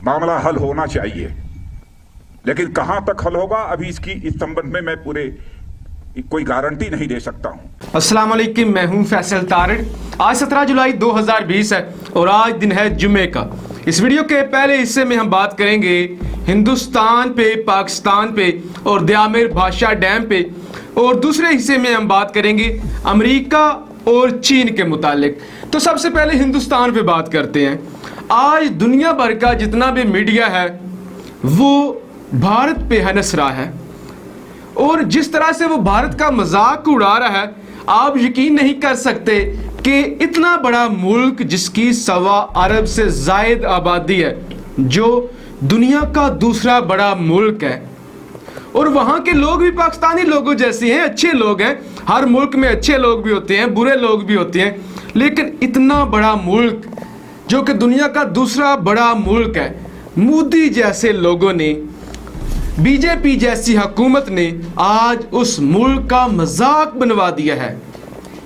मामला हल होना चाहिए, लेकिन कहां तक हल होगा अभी इसकी इस संबंध में मैं पूरे कोई गारंटी नहीं दे सकता हूं। अस्सलाम वालेकुम, मैं हूं फैसल तारिड़। आज 17 जुलाई 2020 है और आज दिन है जुम्मे का। इस वीडियो के पहले हिस्से में हम बात करेंगे हिंदुस्तान पे, पाकिस्तान पे और द्यामिर भाषा डैम पे, और दूसरे हिस्से में हम बात करेंगे अमेरिका और चीन के मुतालिक। तो सबसे पहले हिंदुस्तान पे बात करते हैं। आज दुनिया भर का जितना भी मीडिया है वो भारत पे हंस रहा है, और जिस तरह से वो भारत का मजाक उड़ा रहा है, आप यकीन नहीं कर सकते कि इतना बड़ा मुल्क जिसकी 1.25 अरब से जायद आबादी है, जो दुनिया का दूसरा बड़ा मुल्क है, और वहाँ के लोग भी पाकिस्तानी लोगों जैसे हैं, अच्छे लोग हैं। हर मुल्क में अच्छे लोग भी होते हैं, बुरे लोग भी होते हैं, लेकिन इतना बड़ा मुल्क जो कि दुनिया का दूसरा बड़ा मुल्क है, मोदी जैसे लोगों ने, बीजेपी जैसी हुकूमत ने आज उस मुल्क का मजाक बनवा दिया है।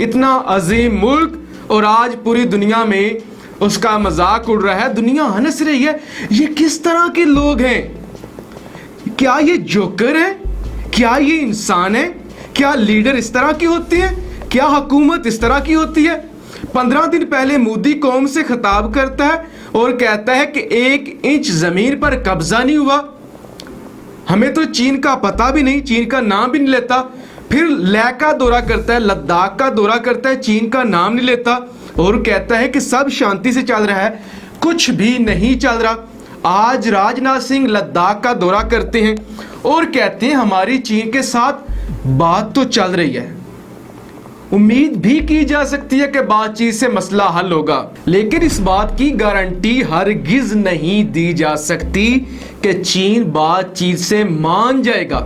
इतना अजीम मुल्क, और आज पूरी दुनिया में उसका मजाक उड़ रहा है, दुनिया हंस रही है। ये किस तरह के लोग हैं? क्या ये जोकर है? क्या ये इंसान है? क्या लीडर इस तरह की होती है? क्या हुकूमत इस तरह की होती है? 15 दिन पहले मोदी कौम से खिताब करता है और कहता है कि 1 इंच जमीन पर कब्जा नहीं हुआ। हमें तो चीन का पता भी नहीं, चीन का नाम भी नहीं लेता। फिर लेह का दौरा करता है, लद्दाख का दौरा करता है, चीन का नाम नहीं लेता, और कहता है कि सब शांति से चल रहा है। कुछ भी नहीं चल रहा। आज राजनाथ सिंह लद्दाख का दौरा करते हैं और कहते हैं हमारी चीन के साथ बात तो चल रही है। उम्मीद भी की जा सकती है कि बातचीत से मसला हल होगा, लेकिन इस बात की गारंटी हरगिज नहीं दी जा सकती कि चीन बातचीत से मान जाएगा।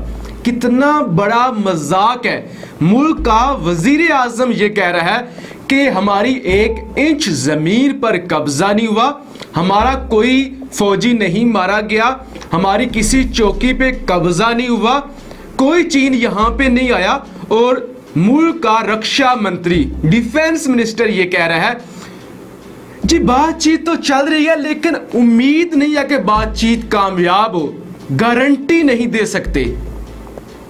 कितना बड़ा मजाक है। मुल्क का वजीर आजम ये कह रहा है कि हमारी 1 इंच जमीन पर कब्जा नहीं हुआ, हमारा कोई फौजी नहीं मारा गया, हमारी किसी चौकी पे कब्जा नहीं हुआ, कोई चीन यहाँ पे नहीं आया। और मुल्क का रक्षा मंत्री, डिफेंस मिनिस्टर ये कह रहा है जी बातचीत तो चल रही है, लेकिन उम्मीद नहीं है कि बातचीत कामयाब हो, गारंटी नहीं दे सकते।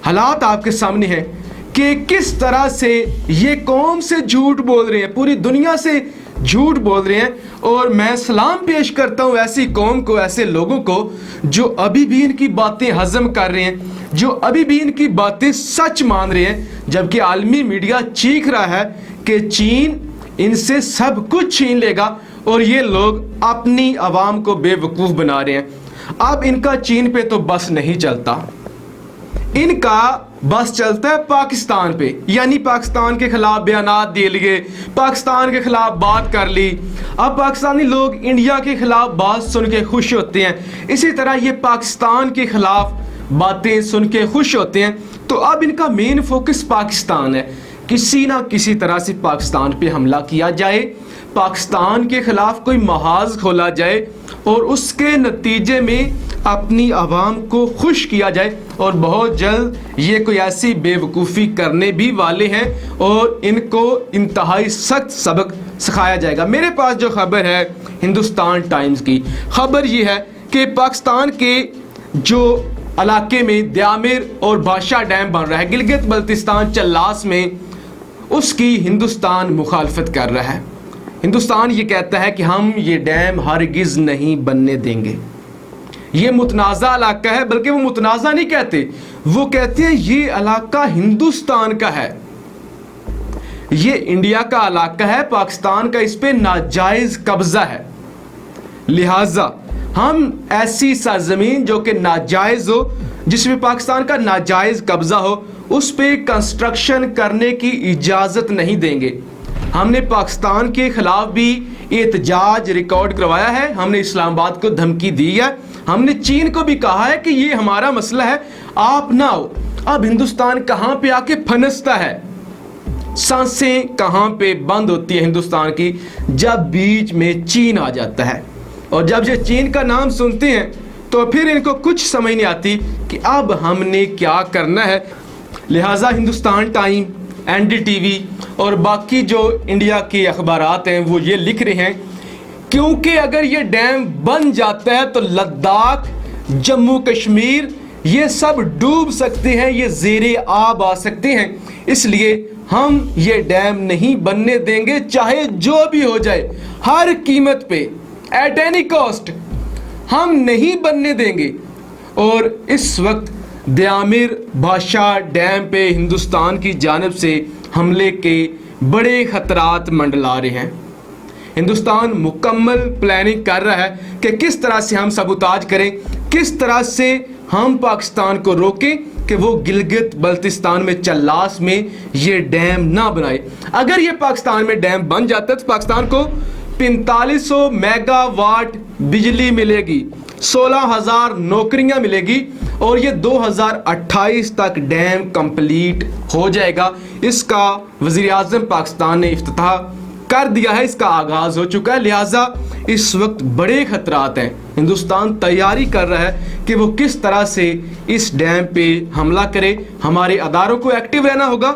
हालात आपके सामने हैं कि किस तरह से ये कौम से झूठ बोल रहे हैं, पूरी दुनिया से झूठ बोल रहे हैं। और मैं सलाम पेश करता हूं ऐसी कौम को, ऐसे लोगों को जो अभी भी इनकी बातें हजम कर रहे हैं, जो अभी भी इनकी बातें सच मान रहे हैं, जबकि आलमी मीडिया चीख रहा है कि चीन इनसे सब कुछ छीन लेगा, और ये लोग अपनी आवाम को बेवकूफ़ बना रहे हैं। अब इनका चीन पे तो बस नहीं चलता, इनका बस चलता है पाकिस्तान पे। यानी पाकिस्तान के खिलाफ बयानात दे लिए, पाकिस्तान के खिलाफ बात कर ली। अब पाकिस्तानी लोग इंडिया के खिलाफ बात सुन के खुश होते हैं, इसी तरह ये पाकिस्तान के खिलाफ बातें सुन के खुश होते हैं। तो अब इनका मेन फोकस पाकिस्तान है, किसी ना किसी तरह से पाकिस्तान पे हमला किया जाए, पाकिस्तान के खिलाफ कोई महाज खोला जाए, और उसके नतीजे में अपनी आवाम को खुश किया जाए। और बहुत जल्द ये कोई ऐसी बेवकूफ़ी करने भी वाले हैं और इनको इंतहाई सख्त सबक सिखाया जाएगा। मेरे पास जो खबर है हिंदुस्तान टाइम्स की, खबर ये है कि पाकिस्तान के जो इलाके में द्यामिर और भाषा डैम बन रहा है, गिलगित बल्तिस्तान चल्लास में, उसकी हिंदुस्तान मुखालफत कर रहा है। हिंदुस्तान ये कहता है कि हम ये डैम हरगिज नहीं बनने देंगे। ये मुतनाज़ा इलाका है, बल्कि वो मुतनाज़ा नहीं कहते, वो कहते हैं ये इलाका हिंदुस्तान का है, ये इंडिया का इलाका है, पाकिस्तान का इस पे नाजायज कब्जा है, लिहाजा हम ऐसी सरजमीन जो कि नाजायज हो, जिसमें पाकिस्तान का नाजायज कब्जा हो, उस पे कंस्ट्रक्शन करने की इजाज़त नहीं देंगे। हमने पाकिस्तान के खिलाफ भी एहतजाज रिकॉर्ड करवाया है, हमने इस्लामाबाद को धमकी दी है, हमने चीन को भी कहा है कि ये हमारा मसला है, आप ना हो। अब हिंदुस्तान कहाँ पे आके फनसता है, सांसें कहाँ पे बंद होती है हिंदुस्तान की, जब बीच में चीन आ जाता है। और जब ये चीन का नाम सुनते हैं तो फिर इनको कुछ समझ नहीं आती कि अब हमने क्या करना है। लिहाजा हिंदुस्तान टाइम, एनडीटीवी और बाकी जो इंडिया के अखबारात हैं वो ये लिख रहे हैं क्योंकि अगर ये डैम बन जाता है तो लद्दाख, जम्मू कश्मीर ये सब डूब सकते हैं, ये ज़ेरे आब आ सकते हैं। इसलिए हम ये डैम नहीं बनने देंगे, चाहे जो भी हो जाए, हर कीमत पे, एट एनी कॉस्ट हम नहीं बनने देंगे। और इस वक्त दयामिर भाषा डैम पे हिंदुस्तान की जानिब से हमले के बड़े खतरात मंडला रहे हैं। हिंदुस्तान मुकम्मल प्लानिंग कर रहा है कि किस तरह से हम सबूताज करें, किस तरह से हम पाकिस्तान को रोकें कि वो गिलगित बल्तिस्तान में चल्लास में ये डैम ना बनाए। अगर ये पाकिस्तान में डैम बन जाता है तो पाकिस्तान को 4500 मेगावाट बिजली मिलेगी, 16,000 नौकरियां मिलेगी और ये 2028 तक डैम कंप्लीट हो जाएगा। इसका वज़ीर आज़म पाकिस्तान ने इफ्तिताह कर दिया है, इसका आगाज हो चुका है। लिहाजा इस वक्त बड़े खतरात हैं। हिंदुस्तान तैयारी कर रहा है कि वो किस तरह से इस डैम पे हमला करे। हमारे अदारों को एक्टिव रहना होगा,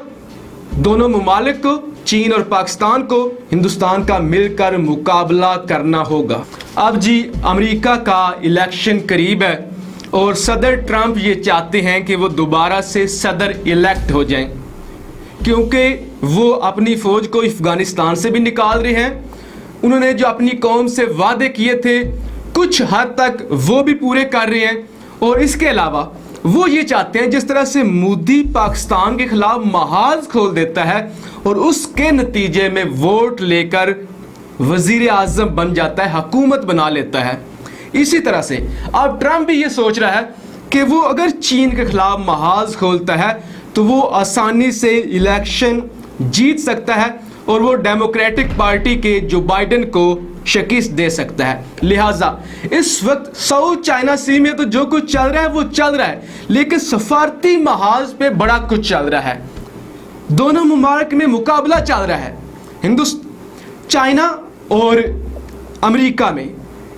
दोनों ममालिक को, चीन और पाकिस्तान को हिंदुस्तान का मिलकर मुकाबला करना होगा। अब जी अमेरिका का इलेक्शन करीब है और सदर ट्रंप ये चाहते हैं कि वो दोबारा से सदर इलेक्ट हो जाएं, क्योंकि वो अपनी फौज को अफगानिस्तान से भी निकाल रहे हैं। उन्होंने जो अपनी कौम से वादे किए थे कुछ हद तक वो भी पूरे कर रहे हैं। और इसके अलावा वो ये चाहते हैं, जिस तरह से मोदी पाकिस्तान के खिलाफ महाज खोल देता है और उसके नतीजे में वोट लेकर वजीर आज़म बन जाता है, हुकूमत बना लेता है, इसी तरह से अब ट्रंप भी ये सोच रहा है कि वो अगर चीन के खिलाफ महाज खोलता है तो वो आसानी से इलेक्शन जीत सकता है और वो डेमोक्रेटिक पार्टी के जो बाइडेन को शिकस्त दे सकता है। लिहाजा इस वक्त साउथ चाइना सी में तो जो कुछ चल रहा है वो चल रहा है, लेकिन सफारती महाज पे बड़ा कुछ चल रहा है। दोनों मुमालिक में मुकाबला चल रहा है चाइना और अमेरिका में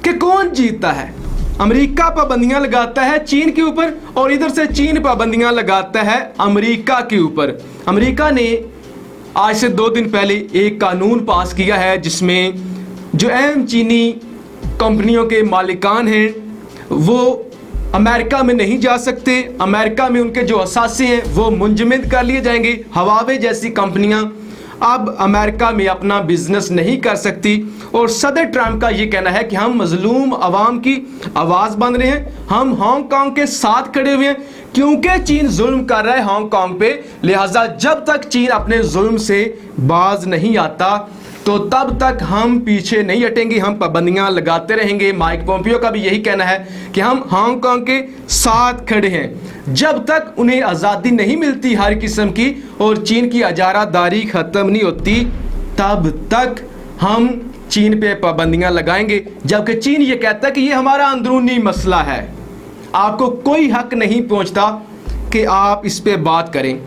कि कौन जीतता है। अमेरिका पाबंदियां लगाता है चीन के ऊपर और इधर से चीन पाबंदियां लगाता है अमेरिका के ऊपर। अमेरिका ने आज से 2 दिन पहले एक कानून पास किया है जिसमें जो अहम चीनी कंपनियों के मालिकान हैं वो अमेरिका में नहीं जा सकते। अमेरिका में उनके जो असासे हैं वो मुंजमद कर लिए जाएंगे। हवावे जैसी कंपनियां अब अमेरिका में अपना बिजनेस नहीं कर सकती। और सदर ट्रंप का ये कहना है कि हम मजलूम अवाम की आवाज़ बन रहे हैं, हम हांगकांग के साथ खड़े हुए हैं क्योंकि चीन जुल्म कर रहा है हांगकांग पे। लिहाजा जब तक चीन अपने जुल्म से बाज नहीं आता तो तब तक हम पीछे नहीं हटेंगे, हम पाबंदियां लगाते रहेंगे। माइक पोम्पियो का भी यही कहना है कि हम हांगकांग के साथ खड़े हैं जब तक उन्हें आज़ादी नहीं मिलती हर किस्म की और चीन की अजारादारी ख़त्म नहीं होती तब तक हम चीन पे पाबंदियां लगाएंगे। जबकि चीन ये कहता है कि ये हमारा अंदरूनी मसला है, आपको कोई हक नहीं पहुंचता कि आप इस पे बात करें।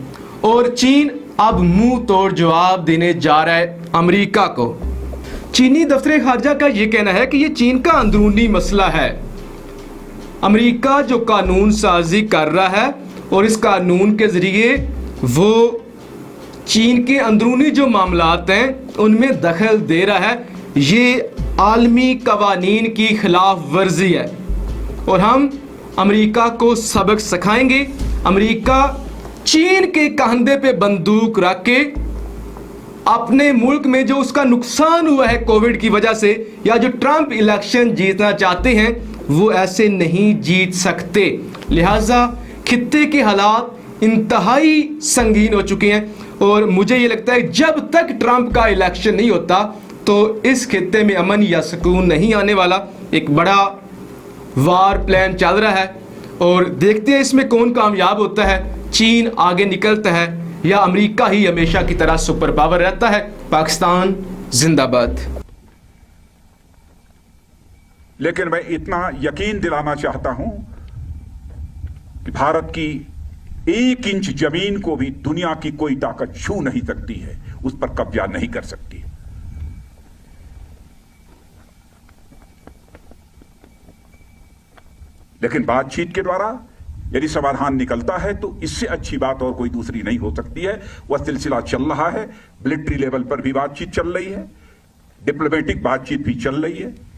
और चीन अब मुंह तोड़ जवाब देने जा रहा है अमेरिका को। चीनी दफ्तर खारजा का यह कहना है कि यह चीन का अंदरूनी मसला है। अमेरिका जो कानून साजी कर रहा है और इस कानून के जरिए वो चीन के अंदरूनी जो मामलात हैं उनमें दखल दे रहा है, ये आलमी कवानीन की खिलाफ वर्जी है और हम अमेरिका को सबक सिखाएंगे। अमेरिका चीन के कंधे पे बंदूक रख के अपने मुल्क में जो उसका नुकसान हुआ है कोविड की वजह से या जो ट्रंप इलेक्शन जीतना चाहते हैं वो ऐसे नहीं जीत सकते। लिहाजा खित्ते के हालात इंतहाई संगीन हो चुके हैं और मुझे ये लगता है जब तक ट्रंप का इलेक्शन नहीं होता तो इस खित्ते में अमन या सुकून नहीं आने वाला। एक बड़ा वार प्लान चल रहा है और देखते हैं इसमें कौन कामयाब होता है, चीन आगे निकलता है या अमेरिका ही हमेशा की तरह सुपर पावर रहता है। पाकिस्तान जिंदाबाद। लेकिन मैं इतना यकीन दिलाना चाहता हूं कि भारत की 1 इंच जमीन को भी दुनिया की कोई ताकत छू नहीं सकती है, उस पर कब्जा नहीं कर सकती। लेकिन बातचीत के द्वारा यदि समाधान निकलता है तो इससे अच्छी बात और कोई दूसरी नहीं हो सकती है। वह सिलसिला चल रहा है, मिलिट्री लेवल पर भी बातचीत चल रही है, डिप्लोमेटिक बातचीत भी चल रही है।